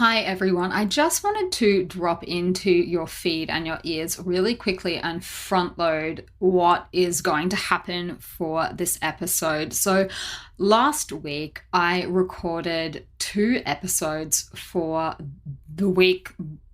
Hi everyone, I just wanted to drop into your feed and your ears really quickly and front load what is going to happen for this episode. So last week I recorded 2 episodes for the week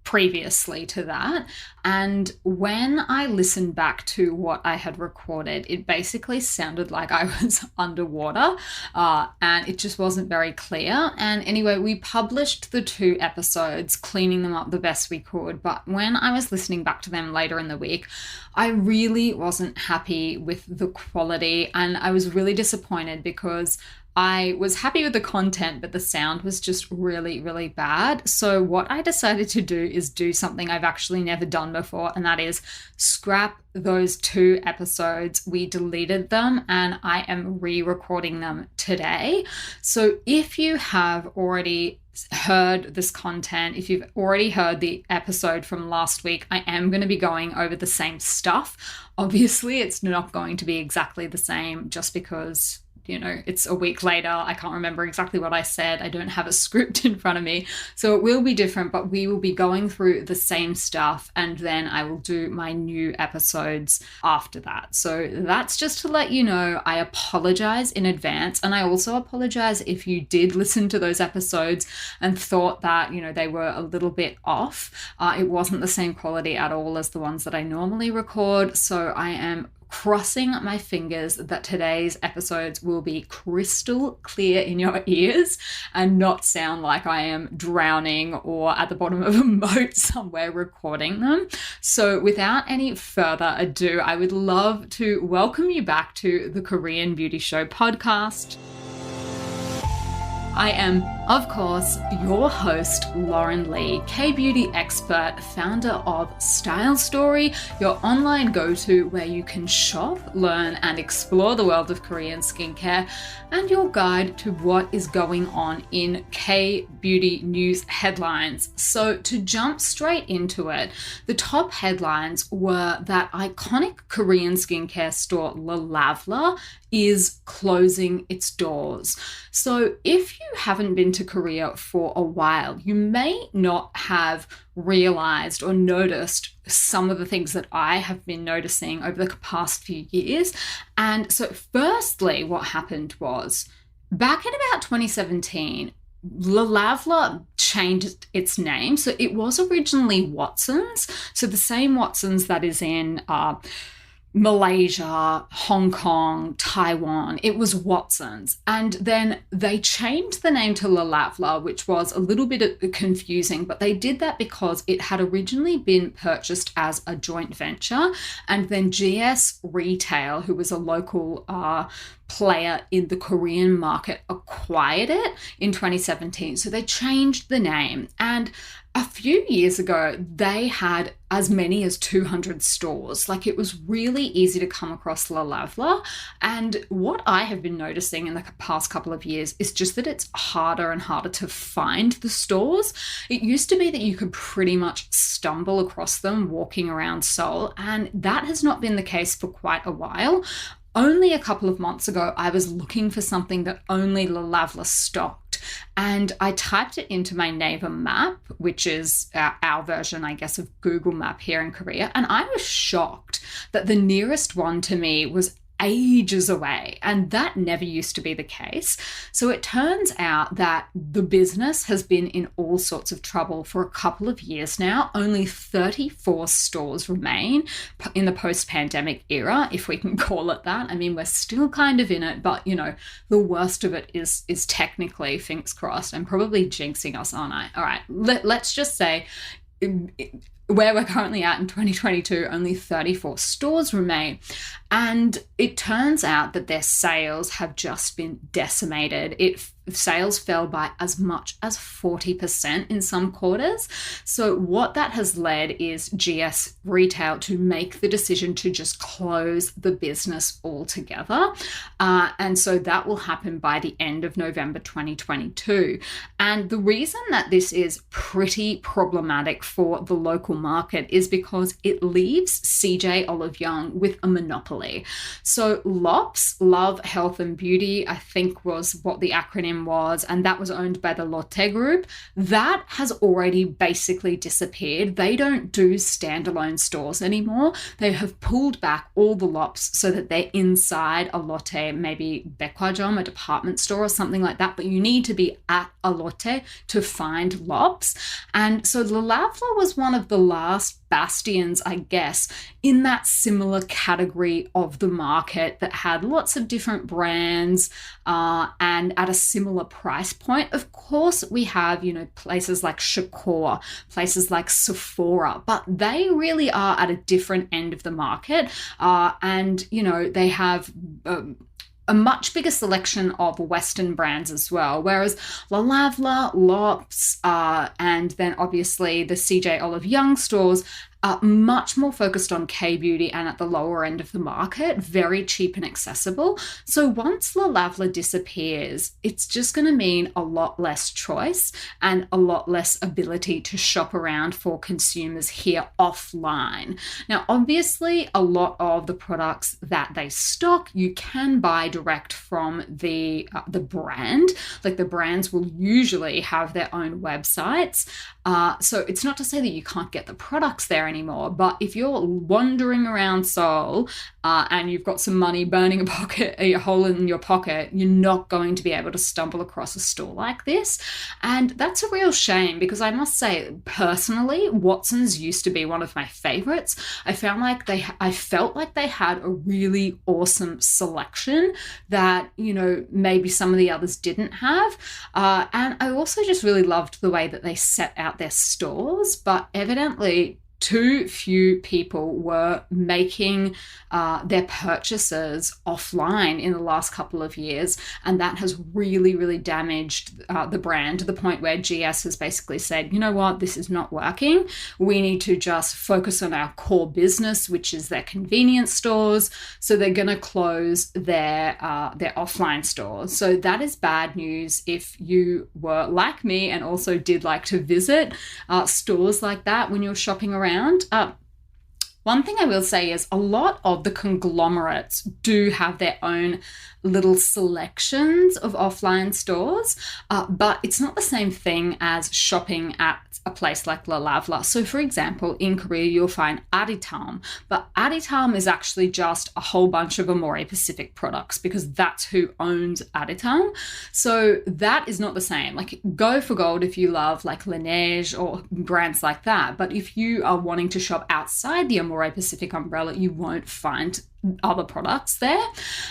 previously to that, and when I listened back to what I had recorded, it basically sounded like I was underwater, and it just wasn't very clear. And anyway, we published the 2 episodes, cleaning them up the best we could, but when I was listening back to them later in the week, I really wasn't happy with the quality, and I was really disappointed because I was happy with the content, but the sound was just really, really bad. So what I decided to do is do something I've actually never done before, and that is scrap those 2 episodes. We deleted them and I am re-recording them today. So if you have already heard this content, if you've already heard the episode from last week, I am going to be going over the same stuff. Obviously, it's not going to be exactly the same just because it's a week later. I can't remember exactly what I said. I don't have a script in front of me. So it will be different, but we will be going through the same stuff, and then I will do my new episodes after that. So that's just to let you know. I apologize in advance. And I also apologize if you did listen to those episodes and thought that, they were a little bit off. It wasn't the same quality at all as the ones that I normally record. So I am crossing my fingers that today's episodes will be crystal clear in your ears and not sound like I am drowning or at the bottom of a moat somewhere recording them. So without any further ado, I would love to welcome you back to the Korean Beauty Show podcast. I am, of course, your host, Lauren Lee, Kbeauty expert, founder of Style Story, your online go-to where you can shop, learn, and explore the world of Korean skincare, and your guide to what is going on in K-beauty news headlines. So to jump straight into it, the top headlines were that iconic Korean skincare store Laneige is closing its doors. So if you haven't been to Korea for a while, you may not have realized or noticed some of the things that I have been noticing over the past few years. And so firstly, what happened was back in about 2017, Laneige changed its name. So it was originally Watsons. So the same Watsons that is in Malaysia, Hong Kong, Taiwan. It was Watsons. And then they changed the name to Laneige, which was a little bit confusing, but they did that because it had originally been purchased as a joint venture. And then GS Retail, who was a local player in the Korean market, acquired it in 2017. So they changed the name. And a few years ago, they had as many as 200 stores. Like, it was really easy to come across Laneige. And what I have been noticing in the past couple of years is just that it's harder and harder to find the stores. It used to be that you could pretty much stumble across them walking around Seoul, and that has not been the case for quite a while. Only a couple of months ago, I was looking for something that only Laneige stocked, and I typed it into my Naver map, which is our version, I guess, of Google Map here in Korea, and I was shocked that the nearest one to me was ages away, and that never used to be the case. So it turns out that the business has been in all sorts of trouble for a couple of years now. Only 34 stores remain in the post-pandemic era, if we can call it that. I mean, we're still kind of in it, but the worst of it is technically, fingers crossed. I'm probably jinxing us, aren't I? All right, let's just say where we're currently at in 2022, only 34 stores remain. And it turns out that their sales have just been decimated. Sales fell by as much as 40% in some quarters. So what that has led is GS Retail to make the decision to just close the business altogether. And so that will happen by the end of November 2022. And the reason that this is pretty problematic for the local market is because it leaves CJ Olive Young with a monopoly. So LOPS, Love, Health and Beauty, I think was what the acronym name was, and that was owned by the Lotte Group. That has already basically disappeared. They don't do standalone stores anymore. They have pulled back all the lops so that they're inside a Lotte, maybe Baobab, a department store or something like that, but you need to be at a Lotte to find lops. And so Le Lavla was one of the last bastions, I guess, in that similar category of the market that had lots of different brands and at a similar price point. Of course, we have, places like Choco, places like Sephora, but they really are at a different end of the market. And they have a much bigger selection of Western brands as well, whereas Le Lavla, Lops, and then obviously the CJ Olive Young stores are much more focused on Kbeauty and at the lower end of the market, very cheap and accessible. So once Le Lavla disappears, it's just going to mean a lot less choice and a lot less ability to shop around for consumers here offline. Now, obviously, a lot of the products that they stock, you can buy direct from the brand. Like the brands will usually have their own websites. So it's not to say that you can't get the products there anymore, but if you're wandering around Seoul and you've got some money burning a hole in your pocket, you're not going to be able to stumble across a store like this. And that's a real shame, because I must say, personally, Watson's used to be one of my favorites. I felt like they had a really awesome selection that, maybe some of the others didn't have. And I also just really loved the way that they set out their stores, but evidently too few people were making their purchases offline in the last couple of years, and that has really, really damaged the brand to the point where GS has basically said, you know what, this is not working. We need to just focus on our core business, which is their convenience stores. So they're going to close their offline stores. So that is bad news if you were like me and also did like to visit stores like that when you're shopping around. One thing I will say is a lot of the conglomerates do have their own little selections of offline stores, but it's not the same thing as shopping at a place like Le Lavla. So for example, in Korea, you'll find Aditam, but Aditam is actually just a whole bunch of Amore Pacific products, because that's who owns Aditam. So that is not the same. Like, go for gold if you love like Laneige or brands like that. But if you are wanting to shop outside the Amore Pacific umbrella, you won't find other products there.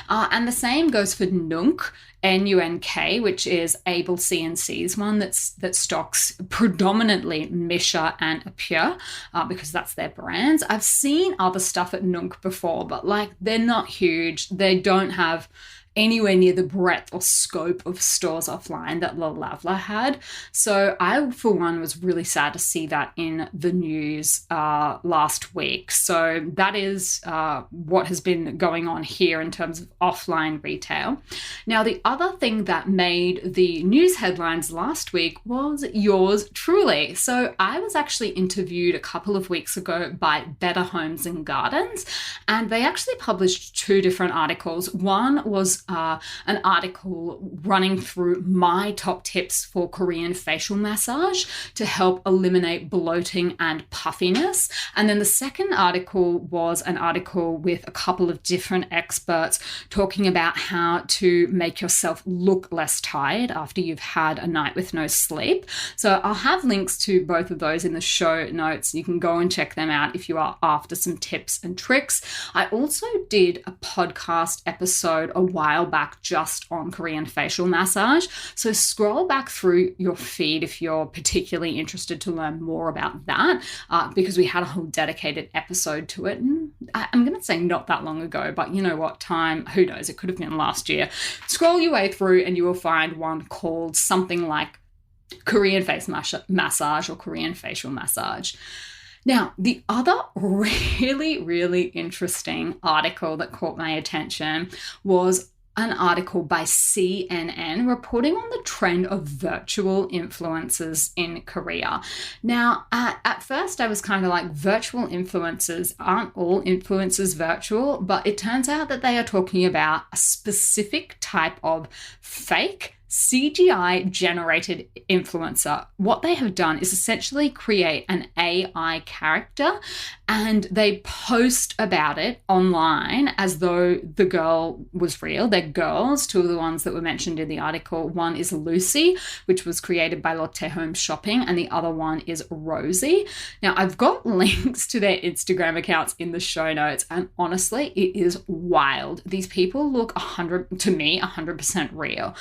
And the same goes for Nunk, NUNK, which is Able CNC's one that stocks predominantly Misha and Apure, because that's their brands. I've seen other stuff at Nunk before, but like, they're not huge. They don't have anywhere near the breadth or scope of stores offline that Le Lavla had. So I, for one, was really sad to see that in the news last week. So that is what has been going on here in terms of offline retail. Now, the other thing that made the news headlines last week was yours truly. So I was actually interviewed a couple of weeks ago by Better Homes and Gardens, and they actually published two different articles. One was an article running through my top tips for Korean facial massage to help eliminate bloating and puffiness. And then the second article was an article with a couple of different experts talking about how to make yourself look less tired after you've had a night with no sleep. So I'll have links to both of those in the show notes. You can go and check them out if you are after some tips and tricks. I also did a podcast episode a while back just on Korean facial massage. So scroll back through your feed if you're particularly interested to learn more about that, because we had a whole dedicated episode to it. And I'm going to say not that long ago, but you know what, time, who knows, it could have been last year. Scroll your way through and you will find one called something like Korean face massage or Korean facial massage. Now, the other really, really interesting article that caught my attention was an article by CNN reporting on the trend of virtual influencers in Korea. Now, at first I was kind of like, virtual influencers, aren't all influencers virtual? But it turns out that they are talking about a specific type of fake CGI generated influencer. What they have done is essentially create an AI character, and they post about it online as though the girl was real. They're girls, two of the ones that were mentioned in the article. One is Lucy, which was created by Lotte Home Shopping, and the other one is Rosie. Now, I've got links to their Instagram accounts in the show notes, and honestly, it is wild. These people look 100% real.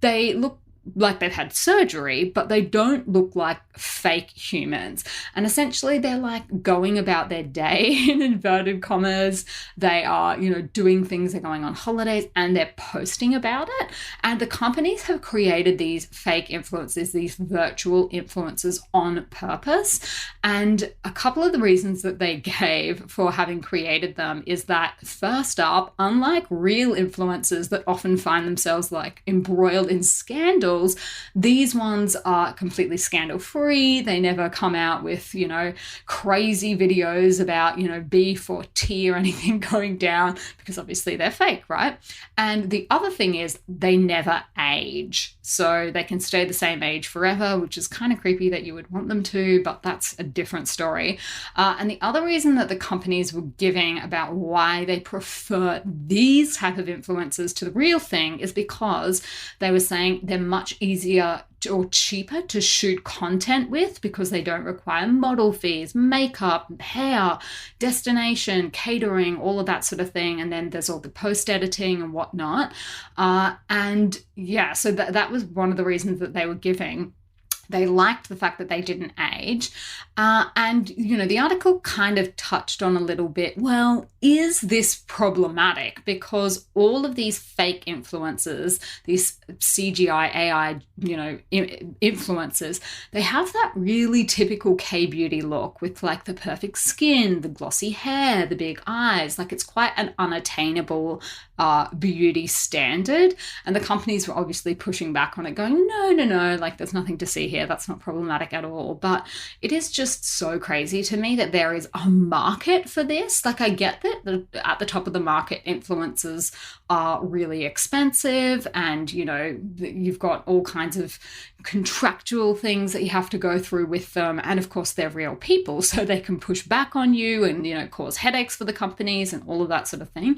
They look like they've had surgery, but they don't look like fake humans. And essentially they're like going about their day in inverted commas. They are, doing things, they're going on holidays, and they're posting about it. And the companies have created these fake influencers, these virtual influencers on purpose. And a couple of the reasons that they gave for having created them is that, first up, unlike real influencers that often find themselves like embroiled in scandals, these ones are completely scandal-free. They never come out with, crazy videos about, beef or tea or anything going down, because obviously they're fake, right? And the other thing is they never age. So they can stay the same age forever, which is kind of creepy that you would want them to, but that's a different story. And the other reason that the companies were giving about why they prefer these type of influencers to the real thing is because they were saying they're much easier or cheaper to shoot content with, because they don't require model fees, makeup, hair, destination, catering, all of that sort of thing. And then there's all the post editing and whatnot. So that was one of the reasons that they were giving. They liked the fact that they didn't age. The article kind of touched on a little bit, well, is this problematic? Because all of these fake influencers, these CGI AI, influencers, they have that really typical Kbeauty look with like the perfect skin, the glossy hair, the big eyes. Like, it's quite an unattainable beauty standard. And the companies were obviously pushing back on it, going, no, like there's nothing to see here. That's not problematic at all. But it is just so crazy to me that there is a market for this. Like, I get that at the top of the market, influencers are really expensive, and you've got all kinds of contractual things that you have to go through with them, and of course they're real people, so they can push back on you and cause headaches for the companies and all of that sort of thing.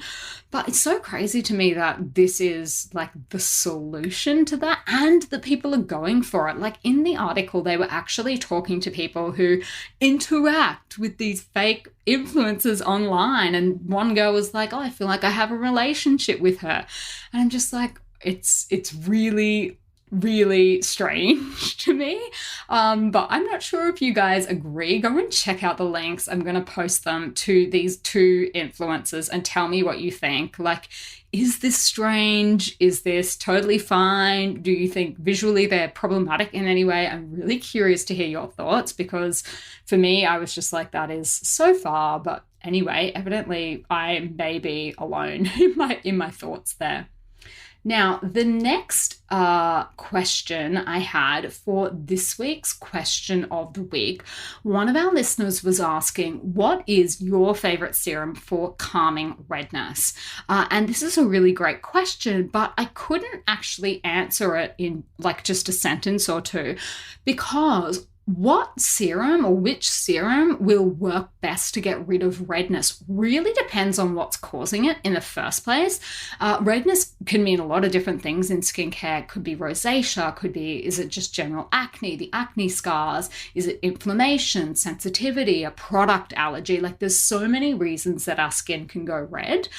But it's so crazy to me that this is like the solution to that, and that people are going for it. Like, in the article, they were actually talking to people who interact with these fake influencers online, and one girl was like, I feel like I have a relationship with her. And I'm just like, it's really strange to me, but I'm not sure if you guys agree. Go and check out the links. I'm going to post them to these two influencers and tell me what you think. Like, is this strange? Is this totally fine? Do you think visually they're problematic in any way? I'm really curious to hear your thoughts, because for me, I was just like, that is so far. But anyway, evidently I may be alone in my thoughts there. Now, the next question I had for this week's question of the week, one of our listeners was asking, what is your favorite serum for calming redness? And this is a really great question, but I couldn't actually answer it in like just a sentence or two, because what serum or which serum will work best to get rid of redness really depends on what's causing it in the first place. Redness can mean a lot of different things in skincare. It could be rosacea, is it just general acne, the acne scars? Is it inflammation, sensitivity, a product allergy? Like, there's so many reasons that our skin can go red.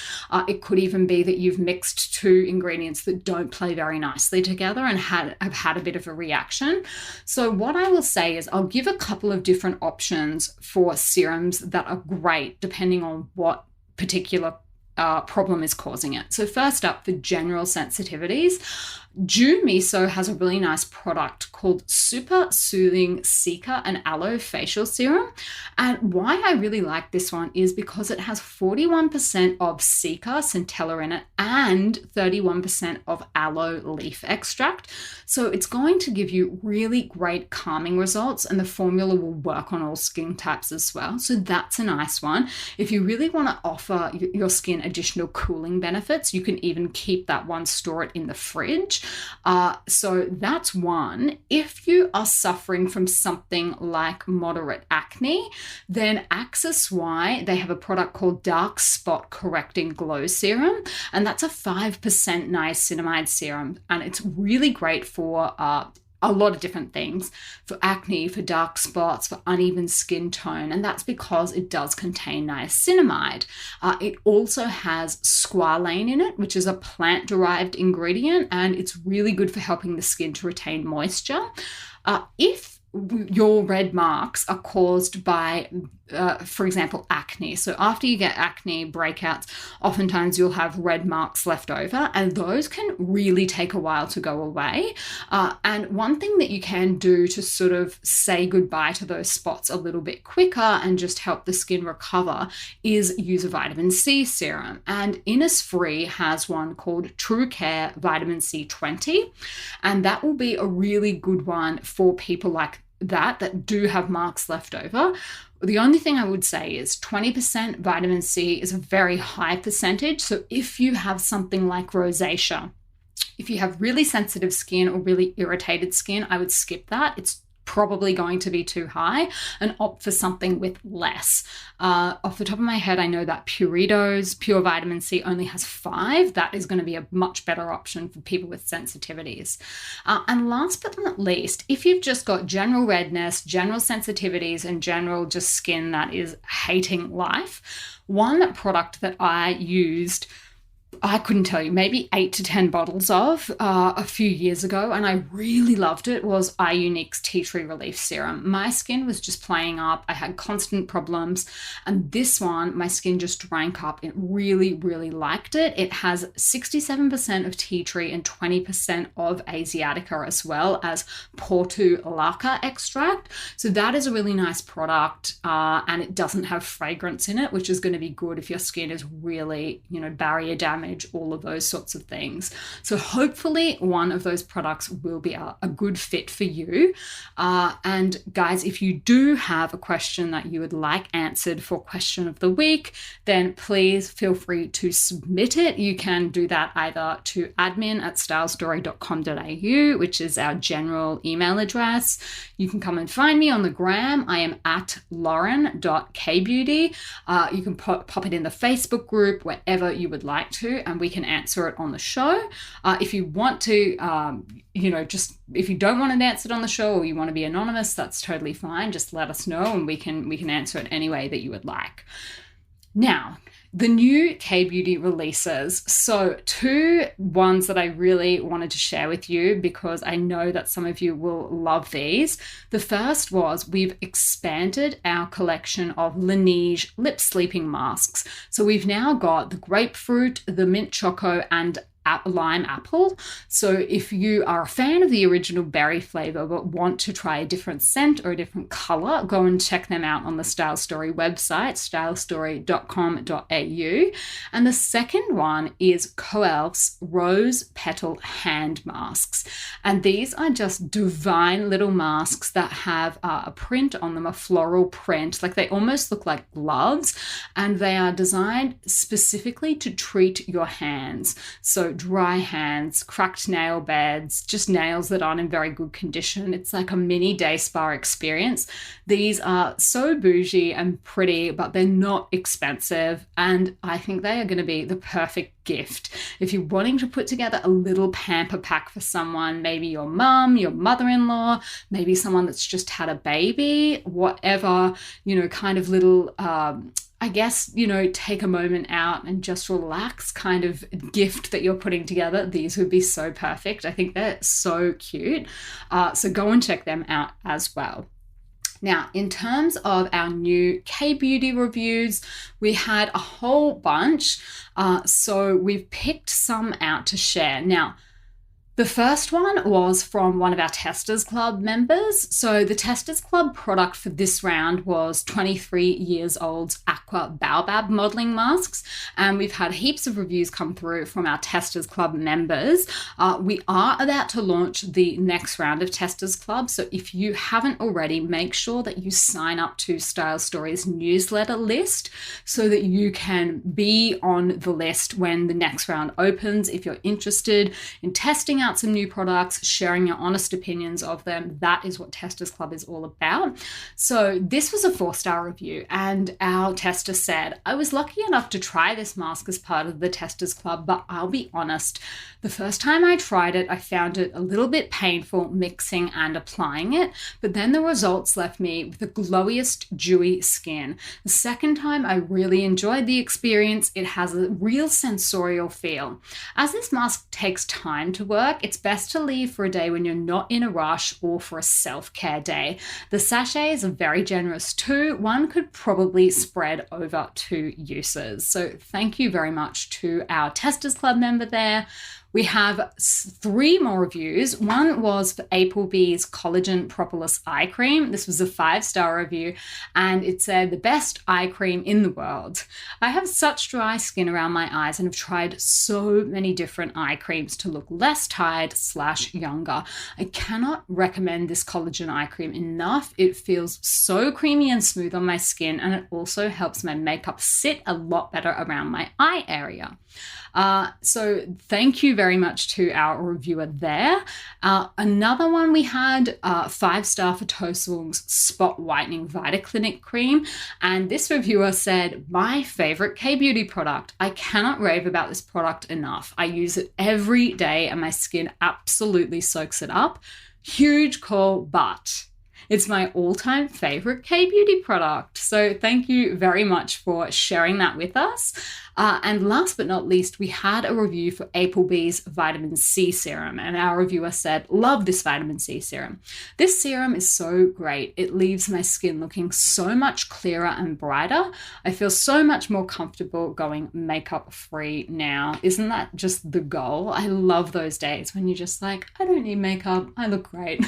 It could even be that you've mixed two ingredients that don't play very nicely together and have had a bit of a reaction. So what I will say is I'll give a couple of different options for serums that are great depending on what particular problem is causing it. So first up, for general sensitivities, Ju Miso has a really nice product called Super Soothing Cica and Aloe Facial Serum. And why I really like this one is because it has 41% of Cica centella in it and 31% of aloe leaf extract. So it's going to give you really great calming results, and the formula will work on all skin types as well. So that's a nice one. If you really want to offer your skin a additional cooling benefits. You can even keep that one, store it in the fridge. So that's one. If you are suffering from something like moderate acne, then Axis Y, they have a product called Dark Spot Correcting Glow Serum, and that's a 5% niacinamide serum, and it's really great for a lot of different things, for acne, for dark spots, for uneven skin tone, and that's because it does contain niacinamide. It also has squalane in it, which is a plant-derived ingredient, and it's really good for helping the skin to retain moisture. If your red marks are caused by, for example, acne. So after you get acne breakouts, oftentimes you'll have red marks left over, and those can really take a while to go away. And one thing that you can do to sort of say goodbye to those spots a little bit quicker and just help the skin recover is use a vitamin C serum. And Innisfree has one called True Care Vitamin C 20, and that will be a really good one for people like that do have marks left over. The only thing I would say is 20% vitamin C is a very high percentage. So if you have something like rosacea, if you have really sensitive skin or really irritated skin, I would skip that. It's probably going to be too high, and opt for something with less. Off the top of my head, I know that Purito's Pure Vitamin C only has 5. That is going to be a much better option for people with sensitivities. And last but not least, if you've just got general redness, general sensitivities, and general just skin that is hating life, one product that I used, I couldn't tell you, maybe 8 to 10 bottles of a few years ago, and I really loved it, was iUnique's Tea Tree Relief Serum. My skin was just playing up. I had constant problems, and this one, my skin just drank up. It really, really liked it. It has 67% of tea tree and 20% of Asiatica, as well as Portulaca extract. So that is a really nice product, and it doesn't have fragrance in it, which is going to be good if your skin is really, barrier damage, all of those sorts of things. So hopefully one of those products will be a good fit for you. And guys, if you do have a question that you would like answered for question of the week, then please feel free to submit it. You can do that either to admin@stylestory.com.au, which is our general email address. You can come and find me on the gram. I am at lauren.kbeauty. You can pop it in the Facebook group, wherever you would like to, and we can answer it on the show. If you want to, if you don't want it answered on the show, or you want to be anonymous, that's totally fine. Just let us know, and we can answer it any way that you would like. Now, the new Kbeauty releases. So 2 ones that I really wanted to share with you, because I know that some of you will love these. The first was, we've expanded our collection of Laneige lip sleeping masks. So we've now got the grapefruit, the mint choco, and lime apple. So if you are a fan of the original berry flavor but want to try a different scent or a different color, go and check them out on the Style Story website, stylestory.com.au. And the second one is Koelf's Rose Petal hand masks. And these are just divine little masks that have a print on them, a floral print, like they almost look like gloves, and they are designed specifically to treat your hands. So dry hands, cracked nail beds, just nails that aren't in very good condition. It's like a mini day spa experience. These are so bougie and pretty, but they're not expensive, and I think they are going to be the perfect gift if you're wanting to put together a little pamper pack for someone, maybe your mum, your mother-in-law, maybe someone that's just had a baby, whatever, kind of little take a moment out and just relax kind of gift that you're putting together. These would be so perfect. I think they're so cute. So go and check them out as well. Now, in terms of our new Kbeauty reviews, we had a whole bunch. So we've picked some out to share. Now, The first one was from one of our Testers Club members. So the Testers Club product for this round was 23 years old Aqua Baobab modeling masks. And we've had heaps of reviews come through from our Testers Club members. We are about to launch the next round of Testers Club. So if you haven't already, make sure that you sign up to Style Stories newsletter list so that you can be on the list when the next round opens. If you're interested in testing out some new products, sharing your honest opinions of them, that is what Testers Club is all about. So this was a 4-star review, and our tester said, I was lucky enough to try this mask as part of the Testers Club, but I'll be honest, the first time I tried it, I found it a little bit painful mixing and applying it, but then the results left me with the glowiest, dewy skin. The second time, I really enjoyed the experience. It has a real sensorial feel. As this mask takes time to work, it's best to leave for a day when you're not in a rush or for a self-care day. The sachets are very generous too. One could probably spread over 2 uses. So thank you very much to our Testers Club member there. We have 3 more reviews. One was for APLB's Collagen Propolis eye cream. This was a 5-star review, and it said, the best eye cream in the world. I have such dry skin around my eyes and have tried so many different eye creams to look less tired/younger. I cannot recommend this collagen eye cream enough. It feels so creamy and smooth on my skin, and it also helps my makeup sit a lot better around my eye area. So thank you very much to our reviewer there. Another one we had, 5-star for Tosowoong's Spot Whitening Vita Clinic Cream. And this reviewer said, my favorite Kbeauty product. I cannot rave about this product enough. I use it every day and my skin absolutely soaks it up. Huge call, but it's my all-time favorite Kbeauty product. So thank you very much for sharing that with us. And last but not least, we had a review for APLB's Vitamin C Serum. And our reviewer said, love this Vitamin C Serum. This serum is so great. It leaves my skin looking so much clearer and brighter. I feel so much more comfortable going makeup-free now. Isn't that just the goal? I love those days when you're just like, I don't need makeup. I look great.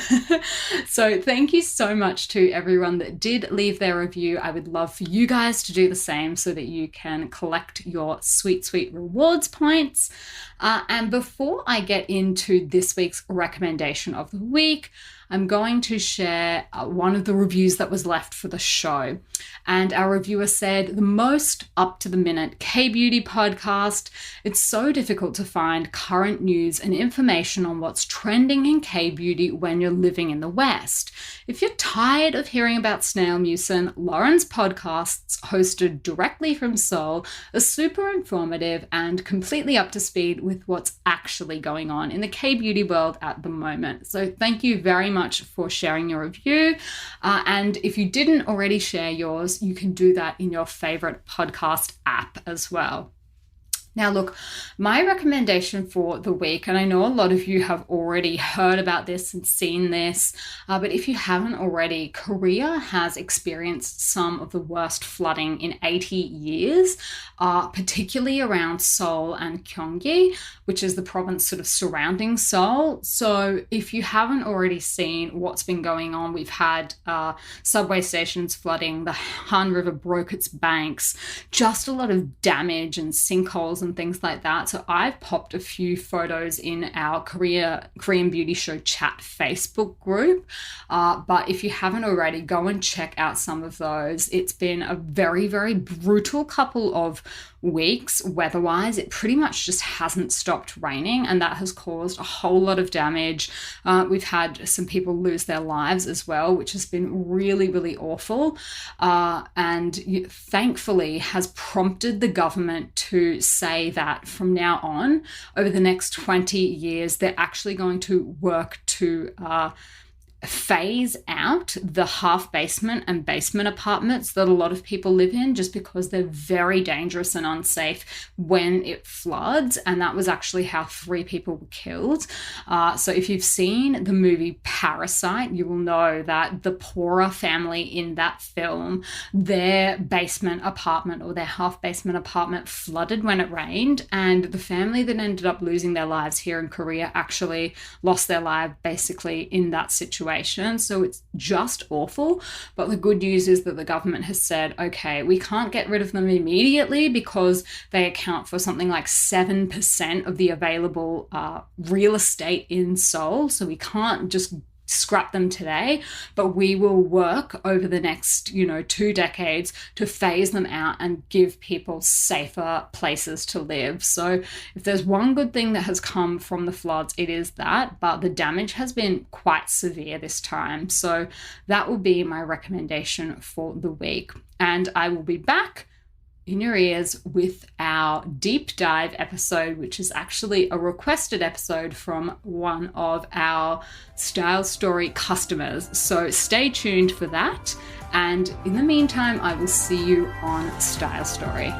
So thank you so much to everyone that did leave their review. I would love for you guys to do the same so that you can collect your sweet rewards points. And before I get into this week's recommendation of the week, I'm going to share one of the reviews that was left for the show. And our reviewer said, the most up-to-the-minute Kbeauty podcast. It's so difficult to find current news and information on what's trending in Kbeauty when you're living in the West. If you're tired of hearing about snail mucin, Lauren's podcasts, hosted directly from Seoul, are super informative and completely up to speed with what's actually going on in the Kbeauty world at the moment. So thank you very much for sharing your review. And if you didn't already share yours, you can do that in your favorite podcast app as well. Now, look, my recommendation for the week, and I know a lot of you have already heard about this and seen this, but if you haven't already, Korea has experienced some of the worst flooding in 80 years, particularly around Seoul and Gyeonggi, which is the province sort of surrounding Seoul. So if you haven't already seen what's been going on, we've had subway stations flooding, the Han River broke its banks, just a lot of damage and sinkholes and things like that. So I've popped a few photos in our Korean Beauty Show chat Facebook group. But if you haven't already, go and check out some of those. It's been a very brutal couple of weeks weather-wise. It pretty much just hasn't stopped raining, and that has caused a whole lot of damage. We've had some people lose their lives as well, which has been really awful, and thankfully has prompted the government to say that from now on, over the next 20 years, they're actually going to work to phase out the half basement and basement apartments that a lot of people live in, just because they're very dangerous and unsafe when it floods. And that was actually how 3 people were killed. So if you've seen the movie Parasite, you will know that the poorer family in that film, their basement apartment or their half basement apartment flooded when it rained. And the family that ended up losing their lives here in Korea actually lost their life basically in that situation. So it's just awful. But the good news is that the government has said, okay, we can't get rid of them immediately because they account for something like 7% of the available real estate in Seoul. So we can't just scrap them today, but we will work over the next 2 decades to phase them out and give people safer places to live. So if there's one good thing that has come from the floods, it is that, but the damage has been quite severe this time. So that will be my recommendation for the week. And I will be back in your ears with our deep dive episode, which is actually a requested episode from one of our Style Story customers. So stay tuned for that. And in the meantime, I will see you on Style Story.